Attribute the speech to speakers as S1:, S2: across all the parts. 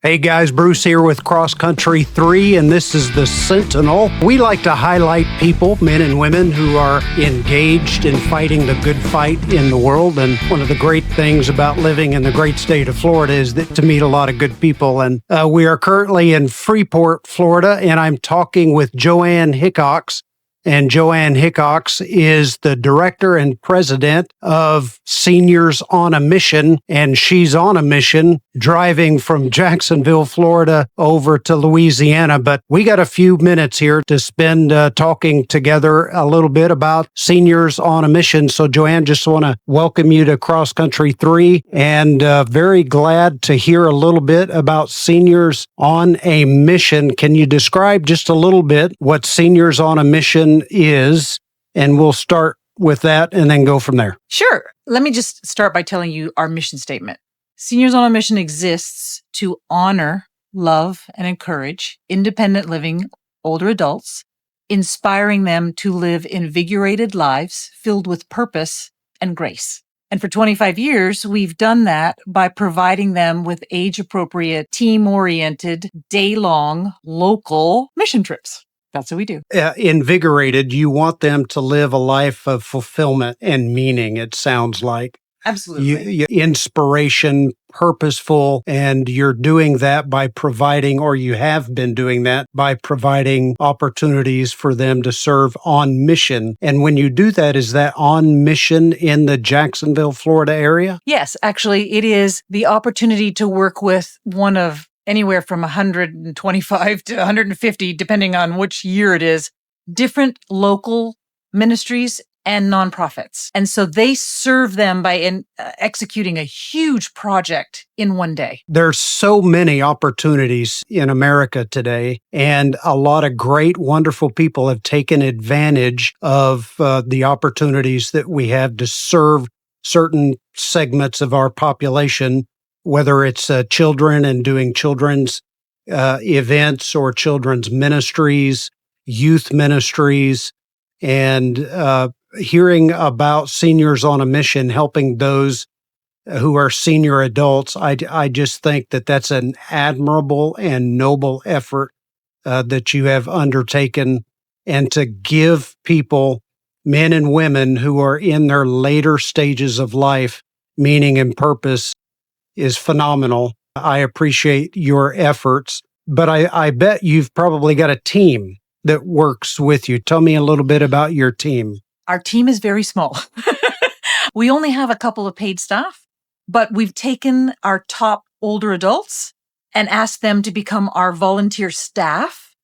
S1: Hey guys, Bruce here with Cross Country 3, and this is the Sentinel. We like to highlight people, men and women, who are engaged in fighting the good fight in the world. And one of the great things about living in the great state of Florida is that to meet a lot of good people. And we are currently in Freeport, Florida, and I'm talking with Joanne Hickox. And Joanne Hickox is the director and president of Seniors on a Mission. And she's on a mission driving from Jacksonville, Florida over to Louisiana. But we got a few minutes here to spend talking together a little bit about Seniors on a Mission. So Joanne, just want to welcome you to Cross Country 3 and very glad to hear a little bit about Seniors on a Mission. Can you describe just a little bit what Seniors on a Mission is, and we'll start with that and then go from there.
S2: Sure. Let me just start by telling you our mission statement. Seniors on a Mission exists to honor, love, and encourage independent living older adults, inspiring them to live invigorated lives filled with purpose and grace. And for 25 years, we've done that by providing them with age-appropriate, team-oriented, day-long, local mission trips. That's what we do.
S1: Invigorated, you want them to live a life of fulfillment and meaning, it sounds like.
S2: Absolutely.
S1: Inspiration, purposeful, and you're doing that by providing, or you have been doing that by providing opportunities for them to serve on mission. And when you do that, is that on mission in the Jacksonville, Florida area?
S2: Yes, actually, it is the opportunity to work with one of anywhere from 125 to 150, depending on which year it is, different local ministries and nonprofits. And so they serve them by executing a huge project in one day.
S1: There's so many opportunities in America today, and a lot of great, wonderful people have taken advantage of the opportunities that we have to serve certain segments of our population, whether it's children and doing children's events or children's ministries, youth ministries, and hearing about Seniors on a Mission, helping those who are senior adults. I just think that that's an admirable and noble effort that you have undertaken, and to give people, men and women who are in their later stages of life, meaning and purpose is phenomenal. I appreciate your efforts, but I bet you've probably got a team that works with you. Tell me a little bit about your team.
S2: Our team is very small. We only have a couple of paid staff, but we've taken our top older adults and asked them to become our volunteer staff.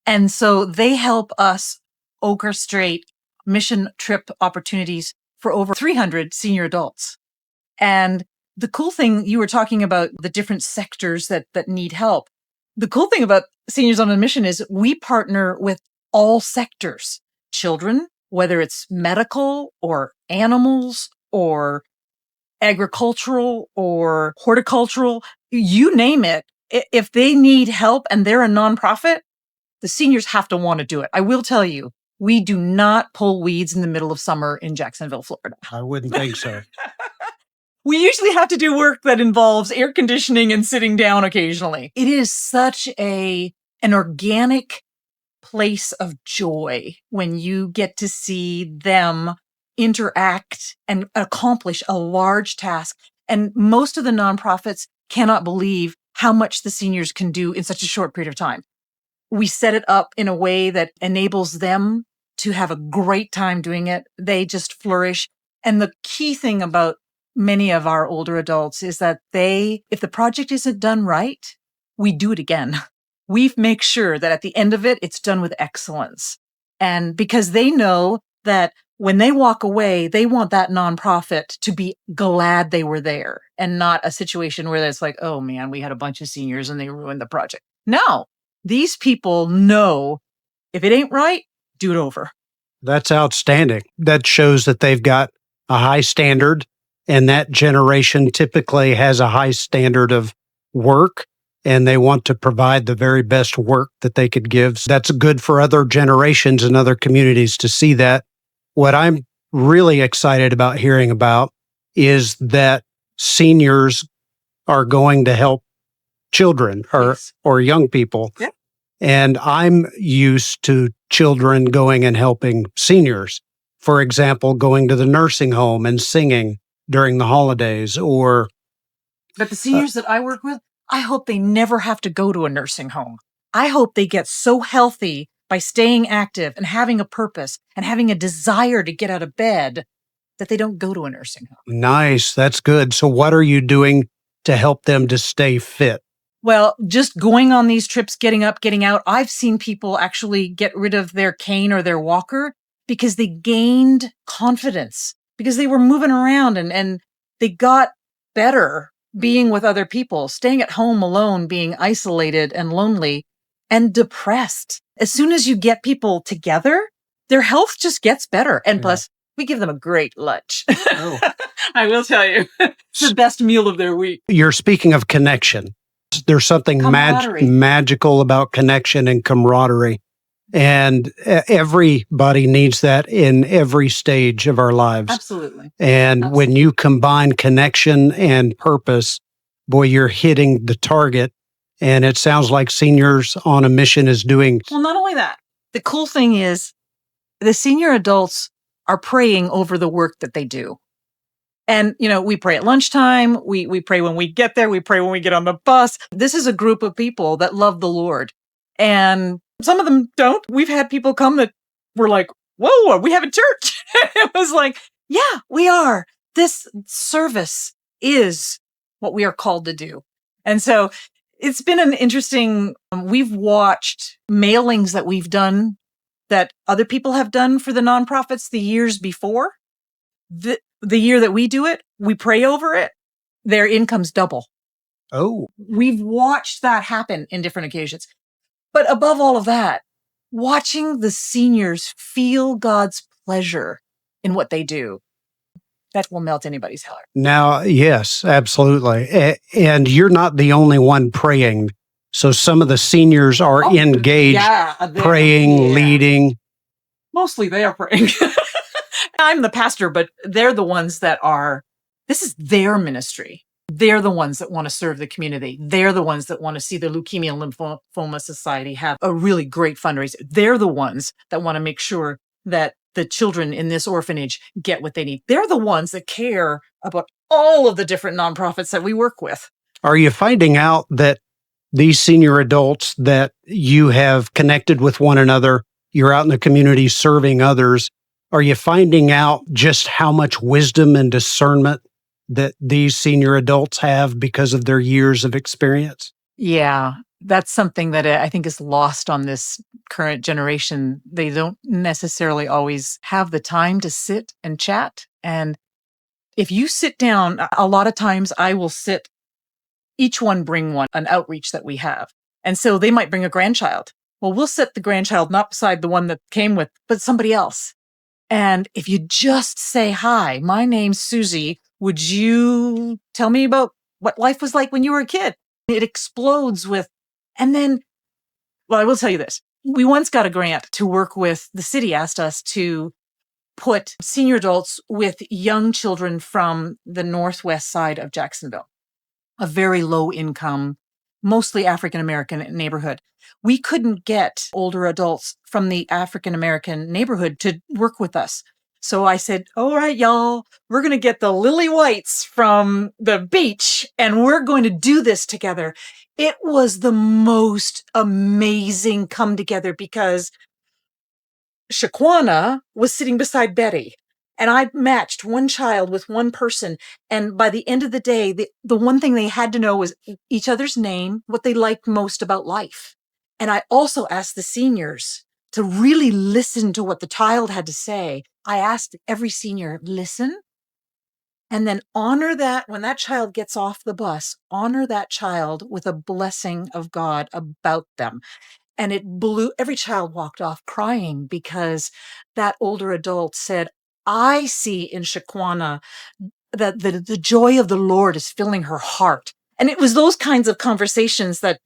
S2: And so they help us orchestrate mission trip opportunities for over 300 senior adults. And the cool thing, you were talking about the different sectors that need help. The cool thing about Seniors on a Mission is we partner with all sectors. Children, whether it's medical or animals or agricultural or horticultural, you name it. If they need help and they're a nonprofit, the seniors have to want to do it. I will tell you, we do not pull weeds in the middle of summer in Jacksonville, Florida.
S1: I wouldn't think so.
S2: We usually have to do work that involves air conditioning and sitting down occasionally. It is such an organic place of joy when you get to see them interact and accomplish a large task. And most of the nonprofits cannot believe how much the seniors can do in such a short period of time. We set it up in a way that enables them to have a great time doing it. They just flourish. And the key thing about many of our older adults is that if the project isn't done right, we do it again. We make sure that at the end of it, it's done with excellence. And because they know that when they walk away, they want that nonprofit to be glad they were there and not a situation where it's like, oh man, we had a bunch of seniors and they ruined the project. No, these people know if it ain't right, do it over.
S1: That's outstanding. That shows that they've got a high standard. And that generation typically has a high standard of work, and they want to provide the very best work that they could give. That's good for other generations and other communities to see that. What I'm really excited about hearing about is that seniors are going to help children
S2: Yes.
S1: or young people.
S2: Yeah.
S1: And I'm used to children going and helping seniors. For example, going to the nursing home and singing during the holidays or
S2: But the seniors that I work with, I hope they never have to go to a nursing home. I hope they get so healthy by staying active and having a purpose and having a desire to get out of bed that they don't go to a nursing home.
S1: nice. That's good. So what are you doing to help them to stay fit?
S2: Well, just going on these trips, getting up, getting out, I've seen people actually get rid of their cane or their walker because they gained confidence, because they were moving around and they got better being with other people, staying at home alone, being isolated and lonely and depressed. As soon as you get people together, their health just gets better. And plus, we give them a great lunch.
S1: Oh.
S2: I will tell you, it's the best meal of their week.
S1: You're speaking of connection. There's something
S2: Camaraderie.
S1: magical about connection and camaraderie. And everybody needs that in every stage of our lives.
S2: Absolutely.
S1: And when you combine connection and purpose, boy, you're hitting the target. And it sounds like Seniors on a Mission is doing.
S2: Well, not only that, the cool thing is the senior adults are praying over the work that they do. And, we pray at lunchtime. We pray when we get there. We pray when we get on the bus. This is a group of people that love the Lord. And some of them don't. We've had people come that were like, whoa, are we having church? It was like, yeah, we are. This service is what we are called to do. And so it's been an interesting, we've watched mailings that we've done that other people have done for the nonprofits the years before. The year that we do it, we pray over it, their income's double.
S1: Oh,
S2: We've watched that happen in different occasions. But above all of that, watching the seniors feel God's pleasure in what they do, that will melt anybody's heart.
S1: now, yes, absolutely. And you're not the only one praying. So some of the seniors are engaged, praying, leading.
S2: Mostly they are praying. I'm the pastor, but they're the ones that this is their ministry. They're the ones that want to serve the community. They're the ones that want to see the Leukemia and Lymphoma Society have a really great fundraiser. They're the ones that want to make sure that the children in this orphanage get what they need. They're the ones that care about all of the different nonprofits that we work with.
S1: Are you finding out that these senior adults that you have connected with one another, you're out in the community serving others, are you finding out just how much wisdom and discernment that these senior adults have because of their years of experience?
S2: Yeah, that's something that I think is lost on this current generation. They don't necessarily always have the time to sit and chat. And if you sit down, a lot of times I will sit, each one bring an outreach that we have. And so they might bring a grandchild. Well, we'll sit the grandchild not beside the one that came with, but somebody else. And if you just say, hi, my name's Susie, would you tell me about what life was like when you were a kid? It explodes with, and then, well, I will tell you this. We once got a grant to work with, the city asked us to put senior adults with young children from the northwest side of Jacksonville, a very low income, mostly African-American neighborhood. We couldn't get older adults from the African-American neighborhood to work with us. So I said, all right, y'all, we're going to get the lily whites from the beach and we're going to do this together. It was the most amazing come together because Shaquana was sitting beside Betty and I matched one child with one person. And by the end of the day, the one thing they had to know was each other's name, what they liked most about life. And I also asked the seniors to really listen to what the child had to say. I asked every senior, listen, and then honor that when that child gets off the bus, honor that child with a blessing of God about them. And it blew, every child walked off crying because that older adult said, I see in Shaquana that the joy of the Lord is filling her heart. And it was those kinds of conversations that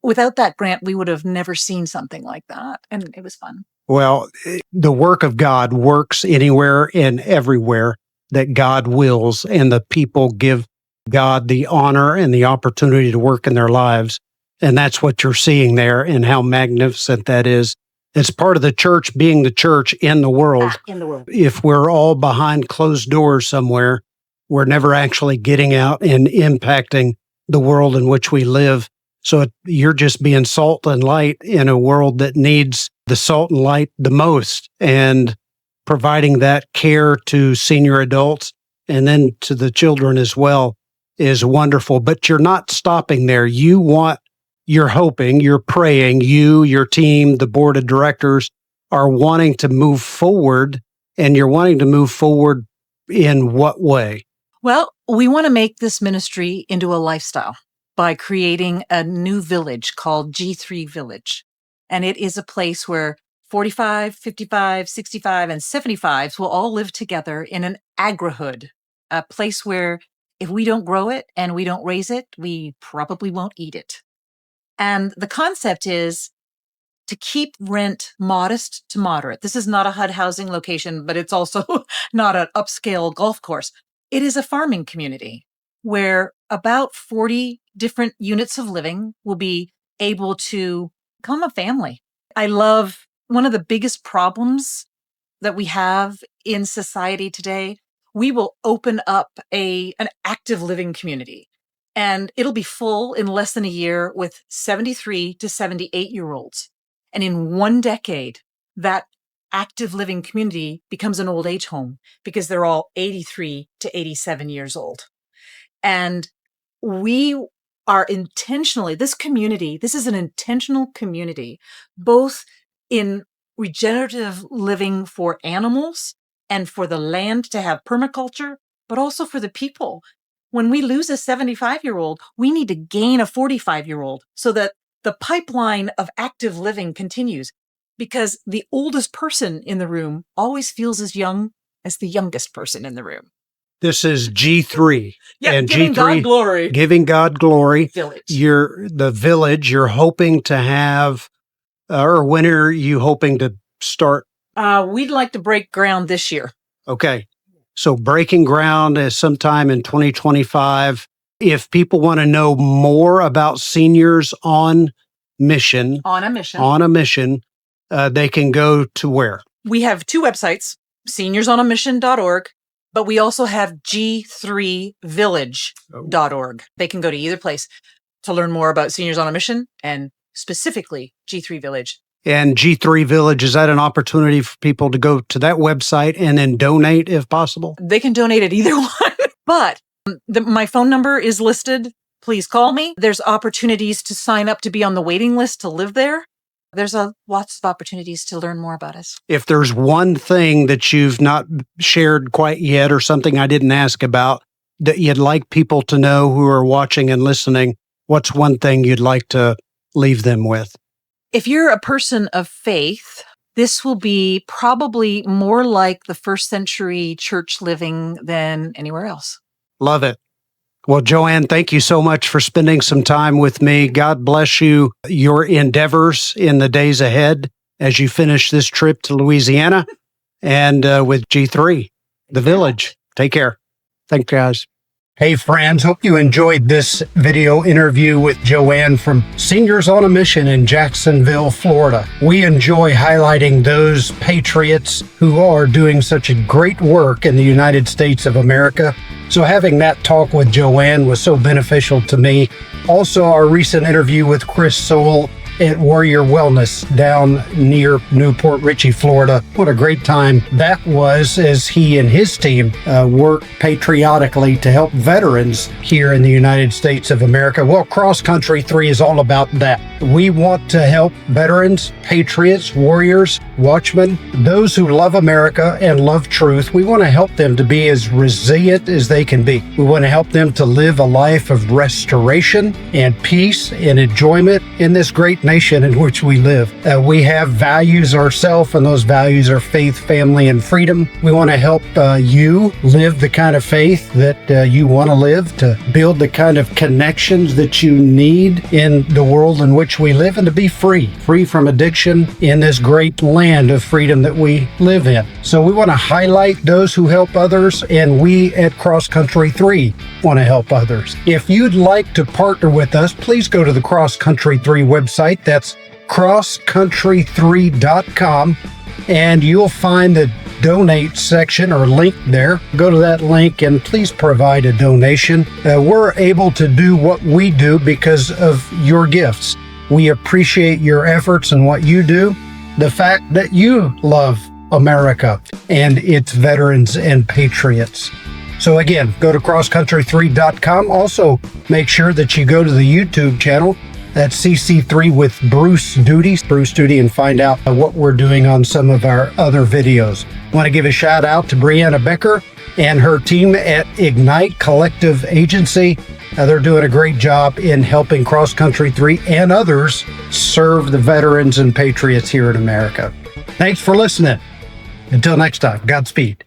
S2: without that grant, we would have never seen something like that. And it was fun.
S1: Well, the work of God works anywhere and everywhere that God wills, and the people give God the honor and the opportunity to work in their lives. And that's what you're seeing there and how magnificent that is. It's part of the church being the church in the world. If we're all behind closed doors somewhere, we're never actually getting out and impacting the world in which we live. So you're just being salt and light in a world that needs the salt and light the most, and providing that care to senior adults and then to the children as well is wonderful. But you're not stopping there. You're hoping, you're praying, your team, the board of directors are wanting to move forward, and you're wanting to move forward in what way?
S2: Well, we want to make this ministry into a lifestyle by creating a new village called G3 Village. And it is a place where 45, 55, 65, and 75s will all live together in an agrihood, a place where if we don't grow it and we don't raise it, we probably won't eat it. And the concept is to keep rent modest to moderate. This is not a HUD housing location, but it's also not an upscale golf course. It is a farming community where about 40 different units of living will be able to become a family. I love one of the biggest problems that we have in society today. We will open up an active living community, and it'll be full in less than a year with 73 to 78-year-olds. And in one decade, that active living community becomes an old age home because they're all 83 to 87 years old. And we are intentionally, this is an intentional community, both in regenerative living for animals and for the land to have permaculture, but also for the people. When we lose a 75-year-old, we need to gain a 45-year-old so that the pipeline of active living continues, because the oldest person in the room always feels as young as the youngest person in the room.
S1: This is G3.
S2: Yeah,
S1: and
S2: giving
S1: G3,
S2: God glory.
S1: Giving God glory.
S2: Village.
S1: The village you're hoping to have, or when are you hoping to start?
S2: We'd like to break ground this year.
S1: Okay. So breaking ground is sometime in 2025. If people want to know more about Seniors on Mission, they can go to where?
S2: We have two websites, seniorsonamission.org, but we also have g3village.org. They can go to either place to learn more about Seniors on a Mission and specifically G3 Village.
S1: And G3 Village, is that an opportunity for people to go to that website and then donate if possible?
S2: They can donate at either one, but my phone number is listed. Please call me. There's opportunities to sign up to be on the waiting list to live there. There's lots of opportunities to learn more about us.
S1: If there's one thing that you've not shared quite yet or something I didn't ask about that you'd like people to know who are watching and listening, what's one thing you'd like to leave them with?
S2: If you're a person of faith, this will be probably more like the first century church living than anywhere else.
S1: Love it. Well, Joanne, thank you so much for spending some time with me. God bless you, your endeavors in the days ahead as you finish this trip to Louisiana and with G3, the village. Take care. Thanks, guys. Hey, friends. Hope you enjoyed this video interview with Joanne from Seniors on a Mission in Jacksonville, Florida. We enjoy highlighting those patriots who are doing such a great work in the United States of America. So having that talk with Joanne was so beneficial to me. Also, our recent interview with Chris Sowell at Warrior Wellness down near Newport Richey, Florida. What a great time that was as he and his team work patriotically to help veterans here in the United States of America. Well, Cross Country 3 is all about that. We want to help veterans, patriots, warriors, watchmen, those who love America and love truth. We want to help them to be as resilient as they can be. We want to help them to live a life of restoration and peace and enjoyment in this great great nation in which we live. We have values ourselves, and those values are faith, family, and freedom. We want to help you live the kind of faith that you want to live, to build the kind of connections that you need in the world in which we live, and to be free from addiction in this great land of freedom that we live in. So we want to highlight those who help others, and we at Cross Country 3 want to help others. If you'd like to partner with us, please go to the Cross Country 3 website. That's crosscountry3.com, and you'll find the donate section or link there. Go to that link and please provide a donation. We're able to do what we do because of your gifts. We appreciate your efforts and what you do. The fact that you love America and its veterans and patriots. So again, go to crosscountry3.com. Also, make sure that you go to the YouTube channel. That's CC3 with Bruce Duty, and find out what we're doing on some of our other videos. I want to give a shout out to Brianna Becker and her team at Ignite Collective Agency. They're doing a great job in helping Cross Country 3 and others serve the veterans and patriots here in America. Thanks for listening. Until next time, Godspeed.